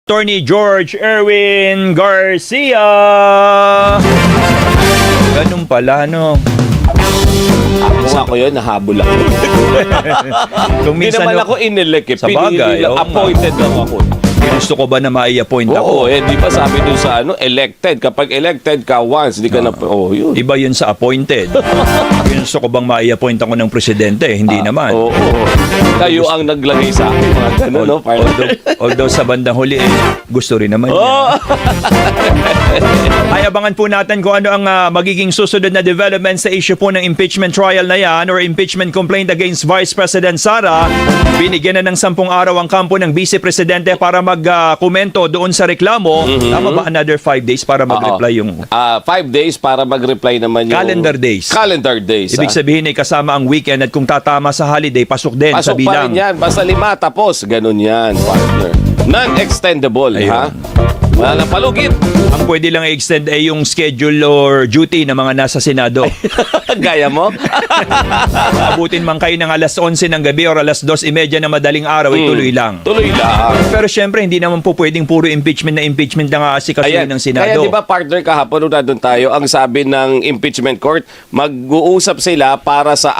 Attorney George Erwin Garcia. Ganun pala, no? Ako yun, nahabol ako. Kung Hindi minsan, naman ako inelect eh. Sa bagay, oo nga. Appointed lang ako. gusto ko ba na mai-appoint ako? Oo, di ba sabi dun sa elected. Kapag elected ka once, di ka na, yun. Iba yun sa appointed. Gusto ko bang mai-appoint ako ng presidente? Hindi naman. Oo. Kayo ang naglagay sa akin, mga ganun, no? Although sa bandang huli, gusto rin naman niya. Ay, abangan po natin kung ano ang magiging susunod na development sa issue po ng impeachment trial na yan or impeachment complaint against Vice President Sara. Binigyan na ng 10 araw ang kampo ng Vice Presidente para magkomento doon sa reklamo. Tama ba another 5 days para mag-reply yung... 5 days para mag-reply naman yung... Calendar days. Calendar days. Ibig sabihin ay kasama ang weekend at kung tatama sa holiday, pasok din sa pasok bilang. Pa rin yan. Basta 5 tapos. Ganun yan, partner. Non-extendable, ha? Wala na palugit. Ang pwede lang i-extend ay yung schedule or duty ng mga nasa Senado. Gaya mo? Abutin man kayo ng alas 11 ng gabi or alas 2:30 na madaling araw, tuloy lang. Tuloy lang. Pero syempre, hindi naman po pwedeng puro impeachment na asikasuhin ng Senado. Kaya di ba partner kahapon nung nandun tayo, ang sabi ng impeachment court, mag-uusap sila para sa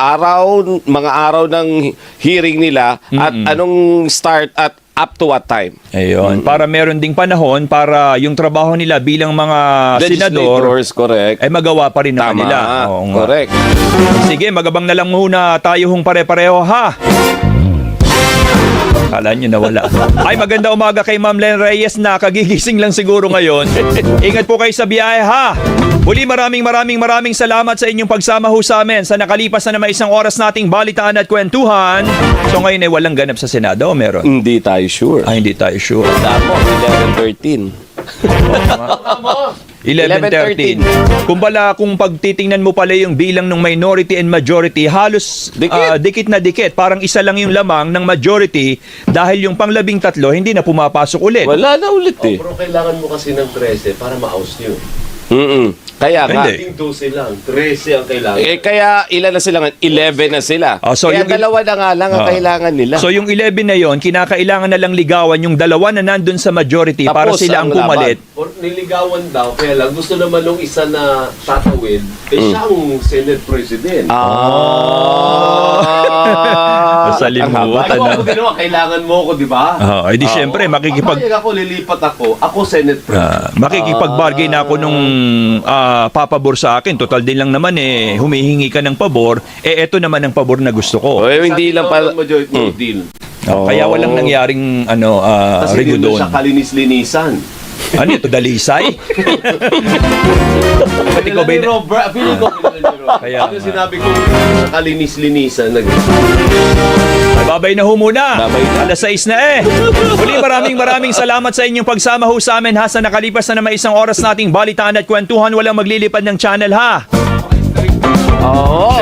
mga araw ng hearing nila at anong start at up to what time? Ayun. Para meron ding panahon para yung trabaho nila bilang mga senador correct. ay magawa pa rin naman nila. Oo nga. Correct. Sige, magabang na lang muna tayo pare-pareho, ha? Kala nyo nawala. Ay, maganda umaga kay Ma'am Len Reyes na kagigising lang siguro ngayon. Ingat po kayo sa biyahe, ha? Muli maraming salamat sa inyong pagsama ho sa amin sa nakalipas na naman 1 oras nating balitaan at kwentuhan. So ngayon ay walang ganap sa Senado o meron? Hindi tayo sure. Ay, hindi tayo sure. Tama, 11-13. Kung pagtitingnan mo pala yung bilang ng minority and majority, halos dikit na dikit. Parang isa lang yung lamang ng majority dahil yung pang-13 hindi na pumapasok ulit. Wala na ulit eh. Pero kailangan mo kasi ng 13 para ma-oust yun. Kaya nga. Hindi. 12 lang. 13 ang kailangan. Kaya ilan na sila? 11 na sila. So kaya yung dalawa na nga lang ang kailangan nila. So yung 11 na yon, kinakailangan na lang ligawan yung dalawa na nandun sa majority para Tapos sila ang ang pumalit. Or niligawan daw, kaya lang gusto naman nung isa na tatawid, siya ang Senate President. Masalimutan Ako na. din naman, kailangan mo ako, di ba? Ay di syempre, Ako lilipat ako Senate President. makikipag-bargain ako nung papabor sa akin. Total din lang naman humihingi ka ng pabor. Eto naman ang pabor na gusto ko. Hindi lang pala. Majority no deal. Kaya walang nangyaring Kasi hindi rigodon. mo siya kalinis-linisan. Ano ito, dalisay? Pati ko Feeling ko ni Robert. Kaya Ano nga. sinabi ko, kalinis-linisan. Babay na ho muna. Babay na. Alas 6 na Muli maraming salamat sa inyong pagsama ho sa amin, ha, sa nakalipas na naman 1 oras nating balitaan at kwentuhan. Walang maglilipad ng channel, ha.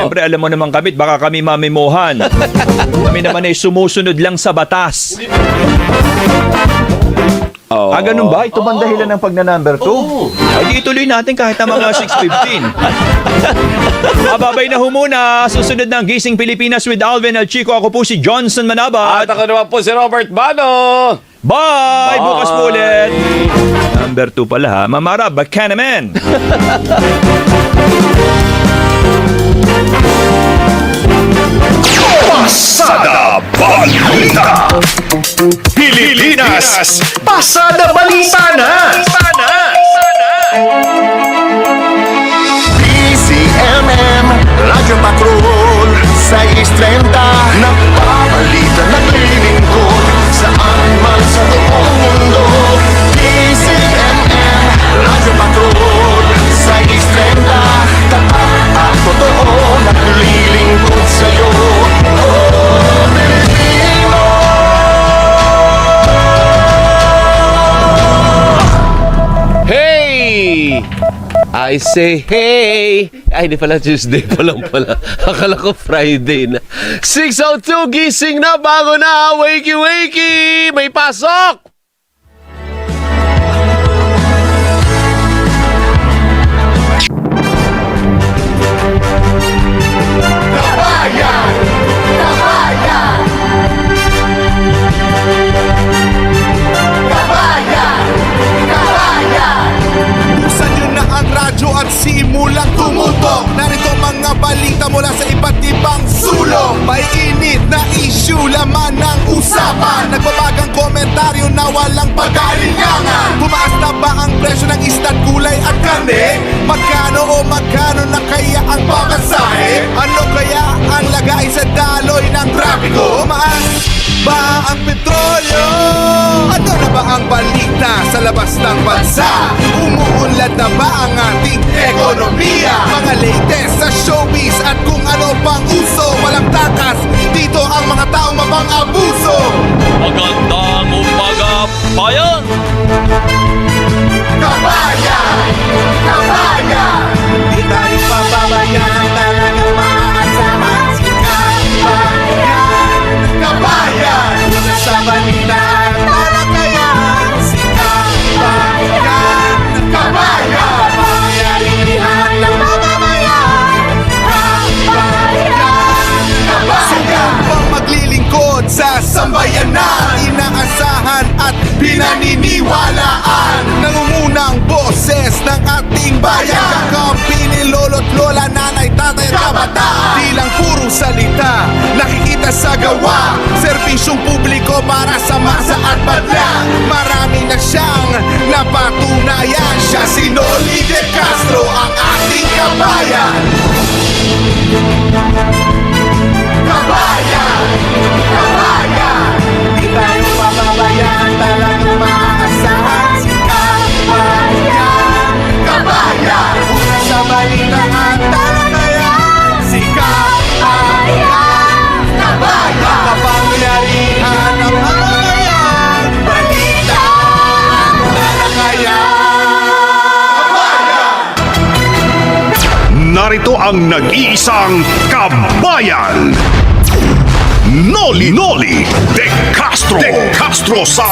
Siyempre alam mo naman kami, baka kami mamimohan. Kami naman ay sumusunod lang sa batas. Ganun ba? Ito bang dahilan ng pagna-number 2? Ay di ituloy natin kahit na mga 6:15. Babay na ho muna. Susunod ng Gising Pilipinas with Alvin El Chico. Ako po si Johnson Manabat. At ako naman po si Robert Bano. Bye! Bukas po ulit. Number 2 pala, ha. Mamara, baka naman. Pasada Balita Pilipinas, Pasada Balita na PCMM Radyo Patrol 630 Nagbabalita, naglilingkod Saan man sa buong mundo PCMM Radyo Patrol 630 Tapat at totoo Naglilingkod sa'yo Hey! I say hey! Ay, di pala Tuesday pa lang pala. Akala ko Friday na. 6:02, gising na, bago na, wakey wakey! May pasok! walang pag-alinlangan. Tumaas na ba ang presyo ng isda't gulay at karne? Magkano na kaya ang pamasahe? Ano kaya ang lagay sa daloy ng trapiko? Tumaas ba ang petrolyo? Ano na ba ang balita sa labas ng bansa? Umuunlad na ba ang ating ekonomiya? Mga latest sa showbiz at kung ano pang uso. Walang takas, dito ang mga taong mapang-abuso. Magandang umaga, bayan! Kabayan! Kabayan! Di tayo pababayaan, talagang maaasahan si Kabayan! Kabayan! Una sa balitaan, talakayan si Kabayan! Kabayan! Pangyarihan ng mamamayan! Kabayan! Kabayan! Sugambang maglilingkod sa sambayanan, inaasahan at pinaniniwalaan. Nangungunang boses ng ating bayan, kakampi ni lolo't lola, nanay, tatay at kabataan. Di lang puro salita, nakikita sa gawa. Serbisyong publiko para sa masa at badla. Marami na siyang napatunayan. Siya si Noli De Castro, ang ating kabayan. Kabayan! Kabayan! Di tayo pababayaan, talagang maaasahan si Kabayan! Kabayan! Una sa balitaan, talakayan si Kabayan! Kabayan! Kapangyarihan ng mamamayan, balitaan, talakayan! Narito ang nag-iisang kabayan. Noli De Castro sa